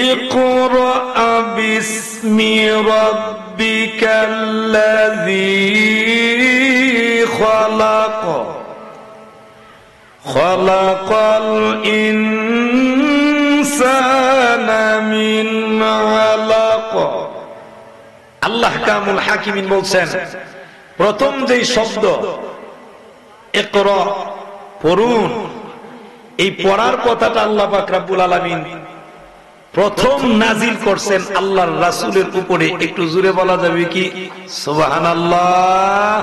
ইকরা বিসমি রাব্বিকাল্লাযী খালাক খালাকাল ইনসানা মিন আলাক। আল্লাহ কামুল হাকিমিন বলছেন, প্রথম যেই শব্দ ইকরা, পড়ুন, এই পড়ার কথাটা আল্লাহ পাক রব্বুল আলামিন প্রথম নাজিল করছেন আল্লাহর রাসূলের উপরে। একটু জোরে বলা যাবে কি সুবহানাল্লাহ?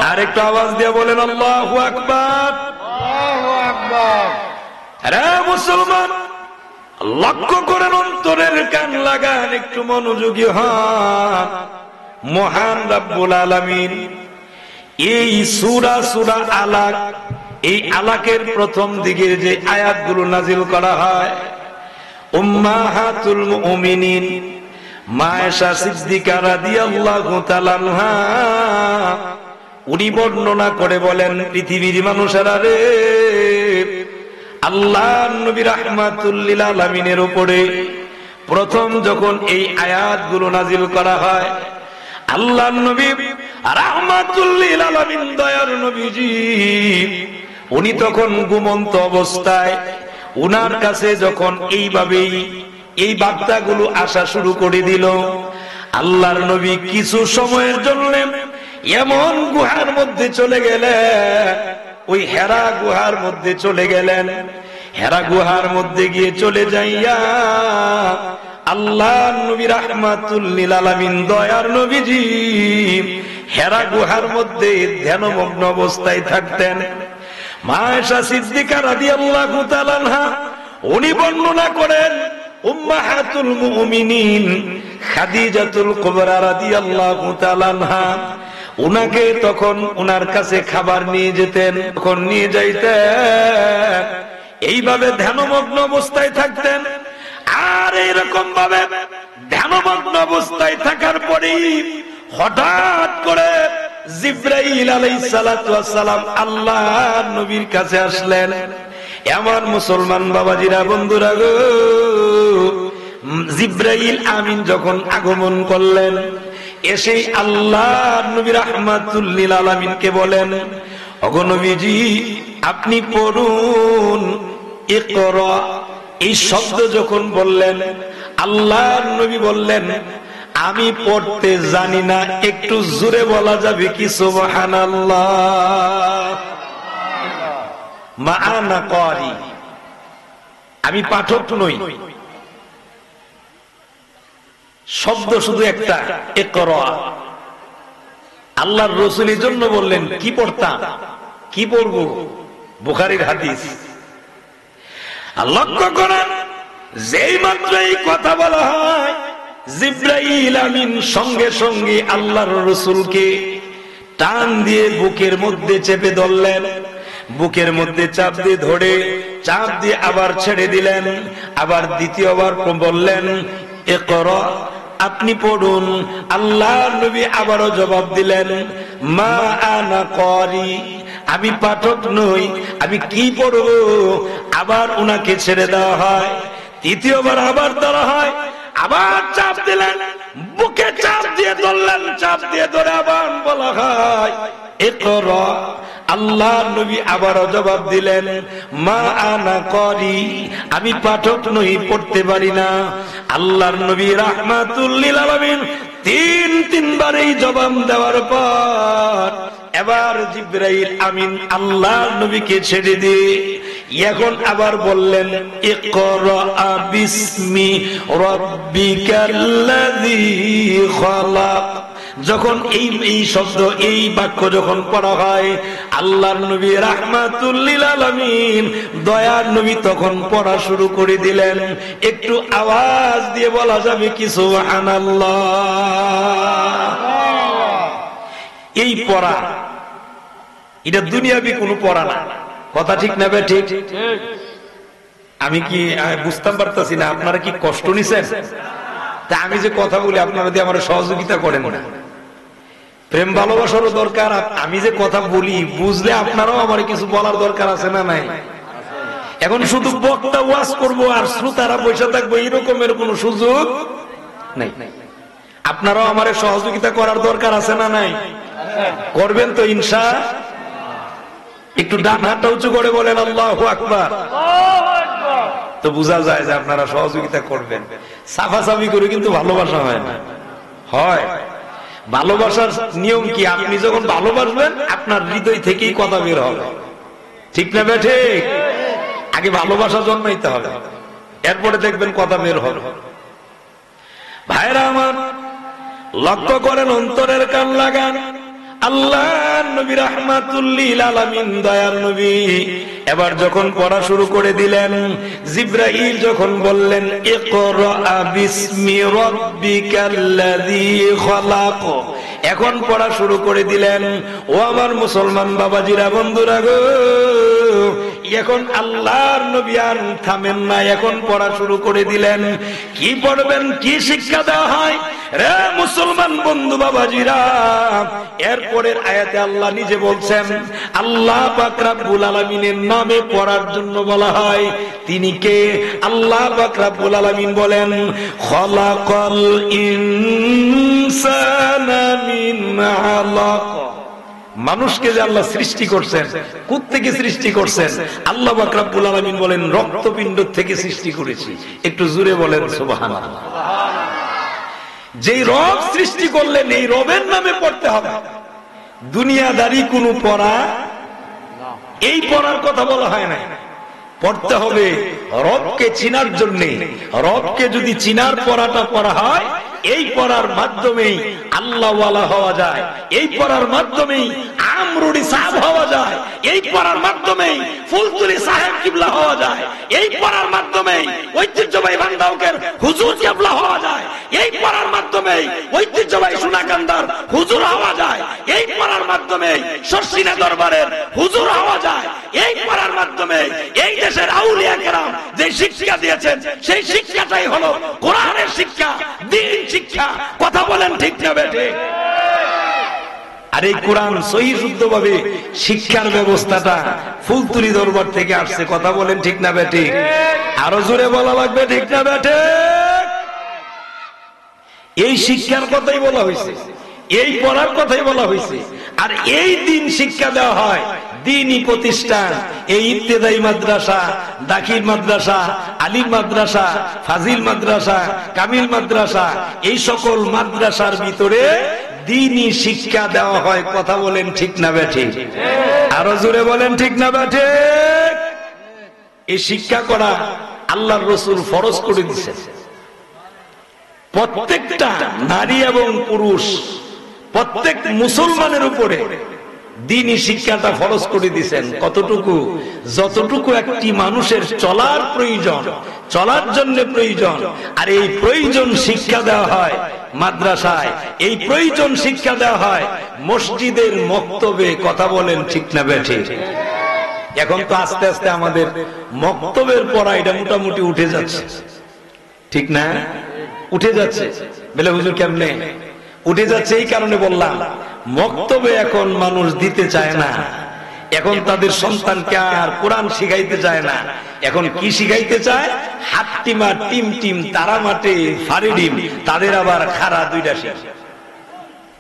আর একটু আওয়াজ দিয়ে বলেন আল্লাহু আকবার। আল্লাহু আকবার। আরে মুসলমান, লক্ষ্য করেন, অন্তরের কান লাগান, একটু মনোযোগী হন। মহান রব্বুল আলামিন এই সূরা আলাক, এই আলাকের প্রথম দিকে যে আয়াতগুলো নাজিল করা হয়, উম্মাহাতুল মুমিনিন মা আয়েশা সিদ্দিকা রাদিয়াল্লাহু তাআলা আনহা উনি বর্ণনা করে বলেন, পৃথিবীর মানুষেরা রে, আল্লাহর নবী রাহমাতুল লিল আলামিনের উপরে প্রথম যখন এই আয়াতগুলো নাজিল করা হয়, আল্লাহর নবী রাহমাতুল লিল আলামিন দয়ার নবীজি উনি তখন ঘুমন্ত অবস্থায়, উনার কাছে যখন এইভাবেই এই বার্তাগুলো আসা শুরু করে দিল, আল্লাহর নবী কিছু সময়ের জন্য এমন গুহার মধ্যে চলে গেলেন, ওই হেরা গুহার মধ্যে চলে গেলেন। হেরা গুহার মধ্যে গিয়ে চলে যাইয়া আল্লাহর নবী রাহমাতুল লিল আলামিন দয়ার নবীজি হেরা গুহার মধ্যে ধ্যানমগ্ন অবস্থায় থাকতেন। মা আয়েশা সিদ্দিকা রাদিয়াল্লাহু তাআলা আনহা উনি বর্ণনা করেন, উম্মাহাতুল মুমিনিন খাদিজাতুল কুবরা রাদিয়াল্লাহু তাআলা আনহা উনাকে তখন উনার কাছে খাবার নিয়ে যেতেন, তখন নিয়ে যাইতেন, এইভাবে ধ্যানমগ্ন অবস্থায় থাকতেন। আর এইরকম ভাবে ধ্যানমগ্ন অবস্থায় থাকার পরেই হঠাৎ করে জিবরাইল আলাইহিস সালাতু ওয়াস সালাম আল্লাহর নবীর কাছে আসলেন। এমন মুসলমান বাবাজিরা, বন্ধুরা গো, জিবরাইল আমিন যখন আগমন করলেন, এসে আল্লাহর নবী রাহমাতুল লিল আলামিনকে বলেন, ওগো নবীজি আপনি পড়ুন ইকরা। এই শব্দ যখন বললেন, আল্লাহর নবী বললেন, আমি পড়তে জানি না, একটু জোরে বলা যাবে কি সুবহানাল্লাহ? মা আনা ক্বারি, আমি পাঠক নই। শব্দ শুধু একটা, ইকরা। আল্লাহর রাসূলের জন্য বললেন, কি পড়তাম, কি পড়বো? বুখারীর হাদিস। লক্ষ্য করেন, যেই মাত্র এই কথা বলা হয়, জিবরাইল আমিন সঙ্গে সঙ্গে আল্লাহর রাসূলকে টান দিয়ে বুকের মধ্যে চেপে ধরলেন। বুকের মধ্যে চাপ দিয়ে ধরে, চাপ দিয়ে আবার ছেড়ে দিলেন। আবার দ্বিতীয়বার বললেন, ইকরা, আপনি পড়ুন। আল্লাহর নবী আবারও জবাব দিলেন, মা আনা ক্বারি, আমি পাঠক নই, আমি কি পড়ব? আবার উনাকে ছেড়ে দেওয়া হয়। তৃতীয়বার আবার ধরা হয়, আবার চাপ দিলেন, বুকে চাপ দিয়ে ধরলেন, চাপ দিয়ে ধরে আবার বলা হয় ইকরা। আল্লাহর নবী আবারও জবাব দিলেন, মা আনা ক্বারি, আমি পাঠক নই, পড়তে পারি না। আল্লাহর নবী রাহমাতুল লিল আলামিন তিনবার এই জবাব দেওয়ার পর এবার জিবরাইল আমিন আল্লাহর নবীকে ছেড়ে দিয়ে এখন আবার বললেন, ইকরা বিসমি রাব্বিকাল্লাযী খালাক। যখন এই শব্দ, এই বাক্য যখন পড়া হয়, আল্লাহর নবী রাহমাতুল লিল আলামিন দয়ার নবী তখন পড়া শুরু করে দিলেন। একটু আওয়াজ দিয়ে বলা যাবে কি সুবহানাল্লাহ? এই পড়া, এটা দুনিয়াবি কোনো পড়া না। কথা ঠিক না বে? ঠিক। আমি কি বুঝতাম পারতাছি না, আপনারা কি কষ্ট নিছেন? তা আমি যে কথা বলি আপনারা দিয়ে আমার সহযোগিতা করেন না। প্রেম ভালোবাসারও দরকার। আমি যে কথা বলি বুঝলে আপনারাও আমার কিছু বলার দরকার আছে না নাই? এখন শুধু বক্তা ওয়াজ করবো আর শ্রোতারা বসে থাকবো এরকমের কোন সুযোগ নেই। আপনারাও আমার সহযোগিতা করার দরকার আছে না নাই? করবেন তো ইনশা? একটু ডান হাতটা উঁচু করে বলেন আল্লাহু আকবার। তো বোঝা যায় যে আপনারা সহযোগিতা করবেন। সাফাসাফি করে কিন্তু ভালোবাসা হয় না। হয় ভালোবাসার নিয়ম কি? আপনি যখন ভালোবাসবেন আপনার হৃদয় থেকেই কথা বের হবে, ঠিক না বেঠে? আগে ভালোবাসা জন্মাইতে হবে, এরপরে দেখবেন কথা বের হবে। ভাইরা আমার, লক্ষ্য করেন, অন্তরের কান লাগান। আল্লাহ নবী রাহমাতুল লিল আলামিন, দয়ার নবী এবার যখন পড়া শুরু করে দিলেন, জিবরাইল যখন বললেন ইকরা বিসমি রাব্বিকাল্লাযী খালাক, এখন পড়া শুরু করে দিলেন। ও আমার মুসলমান বাবাজিরা, বন্ধুরা গো, এখন আল্লাহর নবী আর থামেন না, এখন পড়া শুরু করে দিলেন। কি পড়বেন, কি শিক্ষা দেওয়া হয় রে মুসলমান বন্ধু বাবাজিরা? এরপরের আয়াতে আল্লাহ নিজে বলছেন, আল্লাহ পাক রব্বুল আলামিনের নামে পড়ার জন্য বলা হয়। তিনি কে? আল্লাহ পাক রব্বুল আলামিন বলেন, খলাকাল ইনসানা মিন আলাক। মানুষকে যে আল্লাহ সৃষ্টি করছেন, কোথা থেকে সৃষ্টি করছেন? আল্লাহ পাক রব্বুল আলামিন বলেন, রক্তপিণ্ড থেকে সৃষ্টি করেছি। একটু জোরে বলেন সুবহানাল্লাহ। যেই রব সৃষ্টি করলেন, এই রবের নামে পড়তে হবে। দুনিয়াদারি কোন পড়া, এই পড়ার কথা বলা হয় না। পড়তে হবে রবকে চিনার জন্য। রবকে যদি চিনার পড়াটা পড়া হয়, এই পড়ার মাধ্যমেই আল্লাহওয়ালা হওয়া যায়, এই পড়ার মাধ্যমেই আমরুডি সাহেব হওয়া যায়, এই পড়ার মাধ্যমেই ফুলতুলি সাহেব কিবলা হওয়া যায়, এই পড়ার মাধ্যমেই ঐতিহ্যবাহী বান্দাউকের হুজুর কিবলা হওয়া যায়, এই পড়ার মাধ্যমেই ঐতিহ্যবাহী সোনাকান্দার হুজুর হওয়া যায়, এই পড়ার মাধ্যমেই শর্ষিনা দরবারের হুজুর হওয়া যায়, এই পড়ার মাধ্যমে এই দেশের আউলিয়া কেরাম যে শিক্ষা দিয়েছেন, সেই শিক্ষাটাই হলো কোরআনের শিক্ষা, দ্বীন শিক্ষা। কথা বলেন ঠিক না বেঠে? আর এই কোরআন সহি শুদ্ধভাবে শিক্ষার ব্যবস্থাটা ফুলতুলি দরবার থেকে আসছে। কথা বলেন ঠিক না বেঠে? আরো জোরে বলা লাগবে, ঠিক না বেঠে? এই শিক্ষার কথাই বলা হয়েছে, এই পড়ার কথাই বলা হয়েছে। আর এই দিন শিক্ষা দেওয়া হয় দ্বীনি প্রতিষ্ঠান, এই ইবতেদায়ী মাদ্রাসা, দাখিল মাদ্রাসা, আলিম মাদ্রাসা, ফাজিল মাদ্রাসা, কামিল মাদ্রাসা, এই সকল মাদ্রাসার ভিতরে দ্বীনি শিক্ষা দেওয়া হয়। কথা বলেন ঠিক না বেঠে? আরো জোরে বলেন ঠিক না বেঠে? এই শিক্ষা করা আল্লাহর রাসূল ফরজ করে দিয়েছেন। প্রত্যেকটা নারী এবং পুরুষ, প্রত্যেক মুসলমানের উপরে দ্বীনি শিক্ষাটা ফরজ করে দিয়েছেন। কতটুকু? যতটুকু একটি মানুষের চলার প্রয়োজন, চলার জন্য প্রয়োজন। আর এই প্রয়োজন শিক্ষা দেওয়া হয় মাদ্রাসায়, এই প্রয়োজন শিক্ষা দেওয়া হয় মসজিদের মক্তবে। কথা বলেন ঠিক না বেঠে? এখন তো আস্তে আস্তে আমাদের মক্তবের পড়া এটা মোটামুটি উঠে যাচ্ছে, ঠিক না? উঠে যাচ্ছে। বলে হুজুর কেমনে উঠে যাচ্ছে? এই কারণে বললাম, মক্তবে এখন মানুষ দিতে চায় না। এখন তাদের সন্তানকে আর কোরআন শিখাইতে চায় না। এখন কি শিখাইতে চায়? হাট্টিমা, টিম টিম, তারা মাঠে ফাড়ি ডিম, তাদের আবার খাড়া দুইটা শিখ।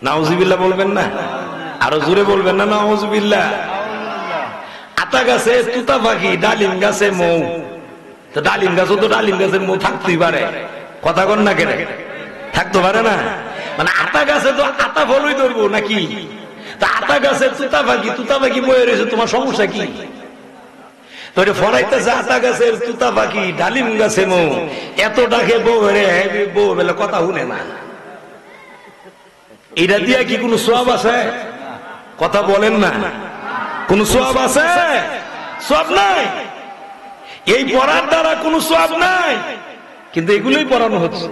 নাউজুবিল্লাহ বলবেন না? আরো জোরে বলবেন না নাউজুবিল্লাহ? আতা গাছে তুতা পাখি, ডালিম গাছে মৌ। তো ডালিম গাছও তো ডালিম গাছের মৌ থাকতেই পারে। কথা কন না কেন? থাকতে পারে না? মানে আতা গাছে তো আতা ফলই ধরবো নাকি? তা আতা গাছে তুতা পাখি বয়ে রয়েছে, তোমার সমস্যা কি? তোর ফরাইতেছে আতা গাছের তুতা পাখি, ডালিম গাছে মৌ, এত ডাকে বউ রে, বউ বেলা কথা শুনে না। এটা দিয়া কি কোনো সওয়াব আছে? কথা বলেন না, কোন সওয়াব আছে? সওয়াব নাই। এই পড়ার দ্বারা কোনো সওয়াব নাই, কিন্তু এগুলোই পড়ানো হচ্ছে।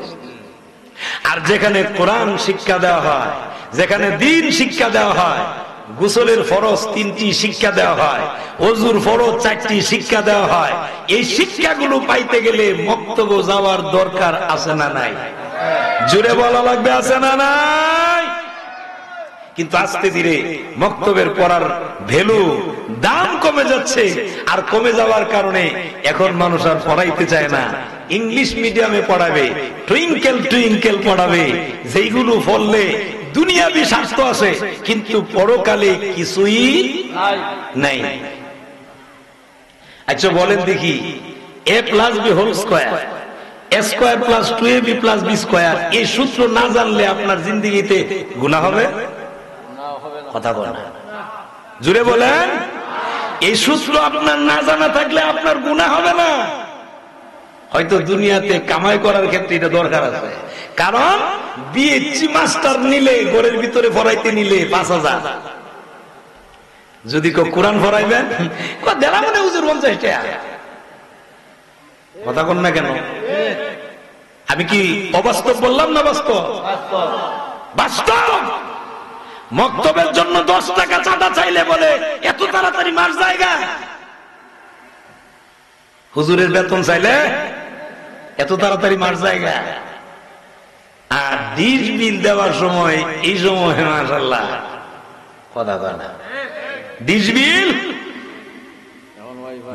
আর যেখানে কোরআন শিক্ষা দেওয়া হয়, যেখানে দ্বীন শিক্ষা দেওয়া হয়, গোসলের ফরজ 3টি শিক্ষা দেওয়া হয়, ওযুর ফরজ 4টি শিক্ষা দেওয়া হয়, এই শিক্ষাগুলো পাইতে গেলে মক্তবে যাওয়ার দরকার আছে না নাই? জোরে বলা লাগবে, আছে না নাই? কিন্তু আস্তে ধীরে মক্তবের পড়ার ভ্যালু, দাম কমে যাচ্ছে, আর কমে যাওয়ার কারণে এখন মানুষ আর পড়াইতে চায় না। ইংলিশ মিডিয়ামে পড়াবে, টুইঙ্কেল টুইঙ্কেল পড়াবে, যেইগুলো পড়লে দুনিয়াবি স্বার্থ আছে, কিন্তু পরকালে কিছুই নাই। আচ্ছা বলেন দেখি, a plus b whole square, a square plus 2ab plus b square, এই সূত্র না জানলে আপনার জিন্দেগিতে গুনাহ হবে? কথা বলেন জুড়ে বলেন। এই সূত্র আপনার না জানা থাকলে আপনার গুনাহ হবে না। হয়তো দুনিয়াতে কামাই করার ক্ষেত্রে এটা দরকার আছে, কারণ বিএসসি মাস্টার নিলে ঘরের ভিতরে পড়াইতে নিলে 5,000, যদি কেউ কোরআন পড়াইবেন দেড়া মানে হুজুর 50 টাকা। কথা বল না কেন? আমি কি অবাস্তব বললাম না বাস্তব? বাস্তব। মক্তবের জন্য 10 টাকা চাঁদা চাইলে বলে এত তাড়াতাড়ি মাস জায়গা। হুজুরের বেতন চাইলে এত তাড়াতাড়ি মাস জায়গা। আর ডিশ বিল দেওয়ার সময় এই সময় মাশাআল্লাহ কথা কয় না, ডিশ বিল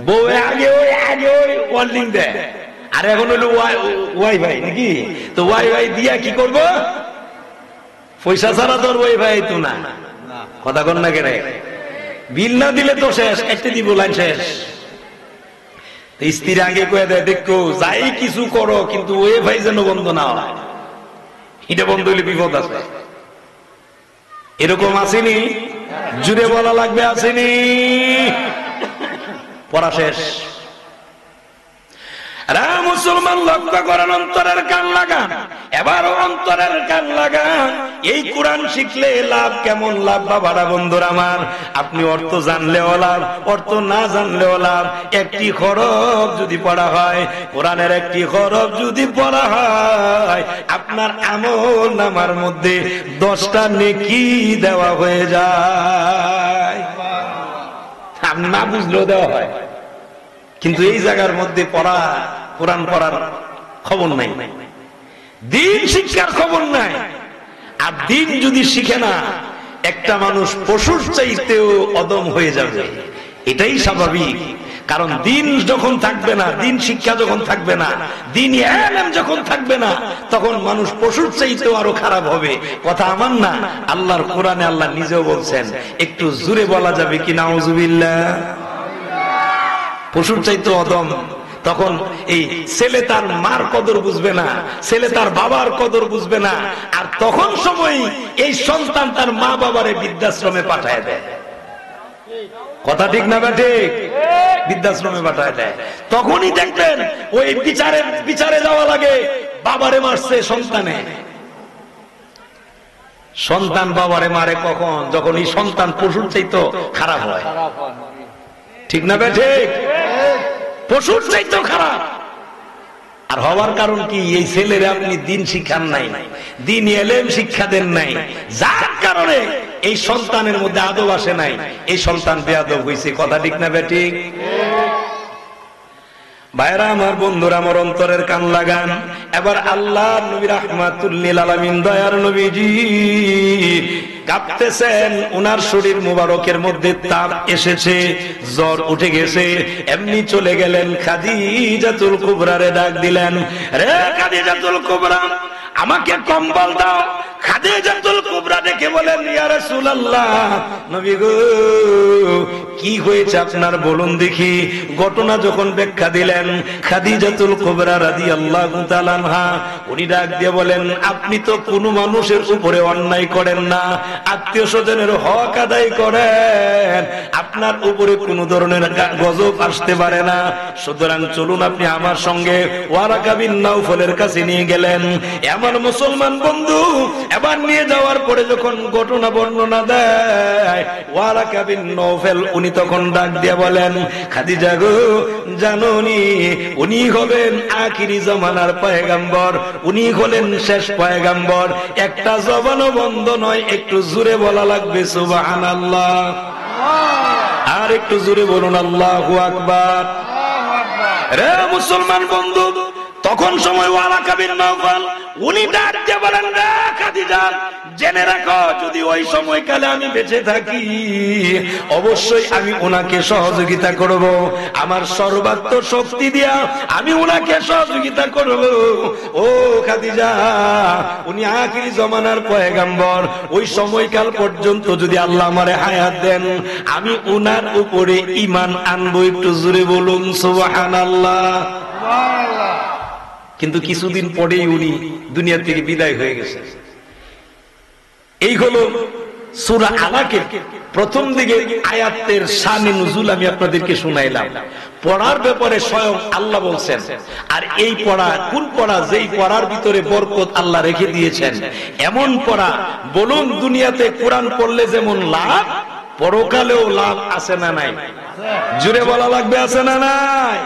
বউ আগে ওই ওয়ার্নিং দেয়, আর এখন হলো ওয়াইফাই নাকি, তো ওয়াইফাই দিয়া কি করব? পয়সা ছাড়া তোর ওয়াইফাই তো না। কথা কন না কেন? বিল না দিলে তো শেষ, একটা দিব লাইন শেষ। স্ত্রী আগে কয়ে দেয়, দেখো যাই কিছু করো কিন্তু ওয়াইফাই যেন বন্ধ না হয়, এটা বন্ধ হইলে বিপদ আছে। এরকম আসেনি? জুড়ে বলা লাগবে, আসেনি? পড়া শেষ। মুসলমান লক্ষ্য করেন, অন্তরের কান লাগান, এবারও অন্তরের কান লাগান। এই কোরআন শিখলে লাভ কেমন লাভ বাবারা, বন্ধুরা আমার। আপনি অর্থ জানলেও লাভ, অর্থ না জানলেও লাভ। একটি হরফ যদি পড়া হয়, কোরআনের একটি হরফ যদি পড়া হয়, আপনার আমল নামার মধ্যে 10টা নেকি দেওয়া হয়ে যায়। আপনি না বুঝলেও দেওয়া হয়, কিন্তু এই জায়গার মধ্যে পড়া, কোরআন পড়ার খবর নাই, দিন শিক্ষার খবর নাই। আর দিন যদি শিখে না, একটা মানুষ পশুর চাইতেও অদম হয়ে যাবে, এটাই স্বাভাবিক। কারণ দিন যখন থাকবে না, দিন শিক্ষা যখন থাকবে না, দিন ইলম যখন থাকবে না, তখন মানুষ পশুর চাইতেও আরো খারাপ হবে। কথা আমার না, আল্লাহর কোরআনে আল্লাহ নিজেও বলছেন। একটু জোরে বলা যাবে কি নাউজুবিল্লাহ? পশুর চাইতে অদম। তখন এই ছেলে তার মার কদর বুঝবে না, ছেলে তার বাবার কদর বুঝবে না, আর তখন সময় এই সন্তান তার মা বাবারে বৃদ্ধাশ্রমে পাঠায় দেয়। কথা ঠিক না ঠিক? বৃদ্ধাশ্রমে পাঠায় দেয়। তখনই দেখবেন ওই বিচারে যাওয়া লাগে, বাবারে মারছে সন্তানে। সন্তান বাবারে মারে কখন? যখন এই সন্তান পশুর চাইতে খারাপ হয়। ঠিক না ঠিক? পশুর চাইতেও খারাপ। আর হওয়ার কারণ কি? এই ছেলেরা আপনি দিন শিক্ষান নাই, দিন ইলম শিক্ষা দেন নাই, যার কারণে এই সন্তানের মধ্যে আদব আসে নাই, এই সন্তান বেয়াদব হইছে। কথা ঠিক না ঠিক? ভাইরা আমার, বন্ধুরা আমার, অন্তরের কান লাগান। এবার আল্লাহ নবী রাহমাতুল লিল আলামিন, দয়ার নবীজি কাঁপতেছেন, উনার শরীর মুবারকের মধ্যে তাপ এসেছে, জ্বর উঠে গেছে। এমনি চলে গেলেন খাদিজাতুল কুবরারে ডাক দিলেন, রে খাদিজাতুল কুবরা, আমাকে কম্বল দাও। খাদিজাতুল কুবরা দেখে বলেন, ইয়া রাসূলুল্লাহ, নবী গো কি হয়েছে আপনার বলুন দেখি। ঘটনা যখন ব্যাখ্যা দিলেন খাদিজাতুল কুবরা রাদিয়াল্লাহু তাআলা আনহা, উনি ডাক দিয়ে বলেন, আপনি তো কোনো মানুষের উপরে অন্যায় করেন না, আত্মীয় স্বজনের হক আদায় করেন, আপনার উপরে কোনো ধরনের গজব আসতে পারে না। সুতরাং চলুন আপনি আমার সঙ্গে। ওয়ারাকা বিন নাওফলের কাছে নিয়ে গেলেন। আমার মুসলমান বন্ধু এবার নিয়ে যাওয়ার পরে যখন ঘটনা বর্ণনা দেয়, ওয়ারাকা বিন নাওফল উনি তখন ডাক দিয়ে বলেন, খাদিজা গো, জানোনি উনি হবেন আখিরি জামানার পয়গম্বর, উনি হলেন শেষ পয়গম্বর। একটা জবানও বন্ধ নয়, একটু জোরে বলা লাগবে সুবহানাল্লাহ। আর একটু জোরে বলুন আল্লাহু আকবার। রে মুসলমান বন্ধু, কখন সময় ওয়ারাকা বিন নওফাল উনি ডাক দিয়ে বলেন, রে খাদিজা জেনে রাখো, যদি ওই সময়কালে আমি বেঁচে থাকি অবশ্যই আমি ওনাকে সহযোগিতা করব, আমার সর্বাত্ম শক্তি দিয়া আমি ওনাকে সহযোগিতা করব। ও খাদিজা, উনি আখিরি জমানার পয়গম্বর, ওই সময়কাল পর্যন্ত যদি আল্লাহ আমারে হায়াত দেন আমি ওনার উপরে ঈমান আনবো। একটু জোরে বলুন সুবহানাল্লাহ। কিন্তু কিছুদিন পরেই উনি দুনিয়া থেকে বিদায় হয়ে গেছে। এই হলো সূরা আলাকের প্রথম দিকে আয়াতের শানে নুজুল আমি আপনাদেরকে শুনাইলাম। পড়ার ব্যাপারে স্বয়ং আল্লাহ বলছেন। আর এই পড়া কোন পড়া? যেই পড়ার ভিতরে বরকত আল্লাহ রেখে দিয়েছেন, এমন পড়া বলুন দুনিয়াতে কোরআন পড়লে যেমন লাভ, পরকালেও লাভ আছে না নাই? জুড়ে বলা লাগবে, আছে না নাই?